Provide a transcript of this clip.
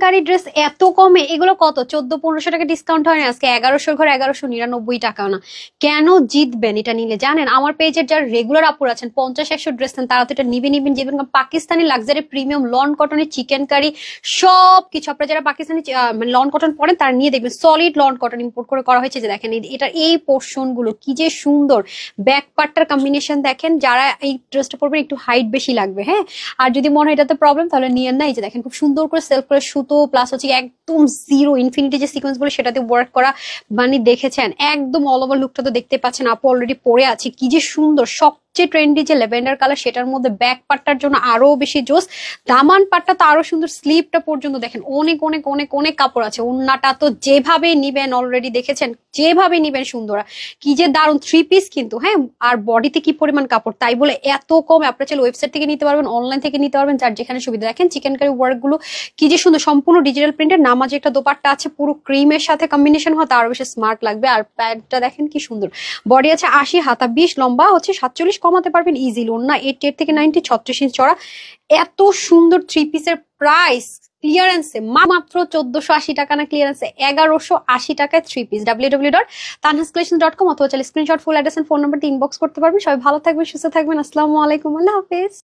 কারি dress এত কমে, এগুলো কত 1400-1500 টাকা ডিসকাউন্ট হয় না আজকে, 1100 ঘরে 1199 টাকা না। কেন জিতবেন এটা নিলে জানেন? আমার পেজের যারা রেগুলার আপুর আছেন 50-100 ড্রেস নেন, তারা তো এটা নিবেন জিতবেন। কারণ পাকিস্তানি লাক্সারি প্রিমিয়াম লন কটনের চিকেন কারি সবকিছু, আপনারা যারা পাকিস্তানি মানে লন কটন পরেন তারা নিয়ে দেখবেন সলিড লন কটন ইম্পোর্ট করা হয়েছে। যে দেখেন এটা এই পোর্শন গুলো কি যে সুন্দর, ব্যাক পার্টটার কম্বিনেশন দেখেন। যারা এই ড্রেসটা পরবেন একটু হাইট বেশি লাগবে, হ্যাঁ, আর যদি মনে হয় এটাতে প্রবলেম তাহলে নিয়েন না। এই যে দেখেন খুব সুন্দর করে সেলফ করে সুতো প্লাস হচ্ছে একদম জিরো ইনফিনিটি যে সিকোয়েন্স বলে সেটাতে ওয়ার্ক করা, মানে দেখেছেন একদম অল ওভার লুকটা তো দেখতে পাচ্ছেন। আপু অলরেডি পরে আছে, কি যে সুন্দর। সবচেয়ে ট্রেন্ডি যে ল্যাভেন্ডার কালার সেটার মধ্যে ব্যাক পার্টটার জন্য আরো বেশি জোস, দামান পার্টটা তো আরো সুন্দর, স্লিভটা পর্যন্ত দেখেন অনেক অনেক অনেক অনেক কাপড় আছে। ওন্নাটা তো যেভাবে নিবেন অলরেডি দেখেছেন, যেভাবে নিবেন সুন্দর, কি যে দারুন থ্রি পিস কিন্তু, হ্যাঁ। আর বডিতে কি পরিমাণ কাপড়, তাই বলে এত কম। আপনারা চাইলে ওয়েবসাইট থেকে নিতে পারবেন, অনলাইন থেকে নিতে পারবেন, যার যেখানে সুবিধা। দেখেন চিকেন কারি ওয়ার্ক গুলো কি যে সুন্দর, সম্পূর্ণ ডিজিটাল প্রিন্টের। নামাজে একটা দোপাট্টা আছে পুরো ক্রিমের সাথে কম্বিনেশন হয়, আরো বেশি স্মার্ট লাগবে। আর প্যান্টটা দেখেন কি সুন্দর, বডি আছে 80, হাতা 20, লম্বা হচ্ছে 47, কমাতে পারবেন ইজিলি। ওন্না 88 থেকে 90, 36 ইঞ্চ চড়া। এত সুন্দর থ্রি পিসের প্রাইস ক্লিয়ারেন্সে মাত্র 1480 টাকা না, ক্লিয়ারেন্সে 1180 টাকায় থ্রি পিস। www.tanhascollections.com অথবা চাইলে screenshot full address and phone number দিয়ে ইনবক্স করতে পারবেন। সবাই ভালো থাকবেন, সুস্থ থাকবেন। আসসালামু আলাইকুম, আল্লাহ হাফেজ।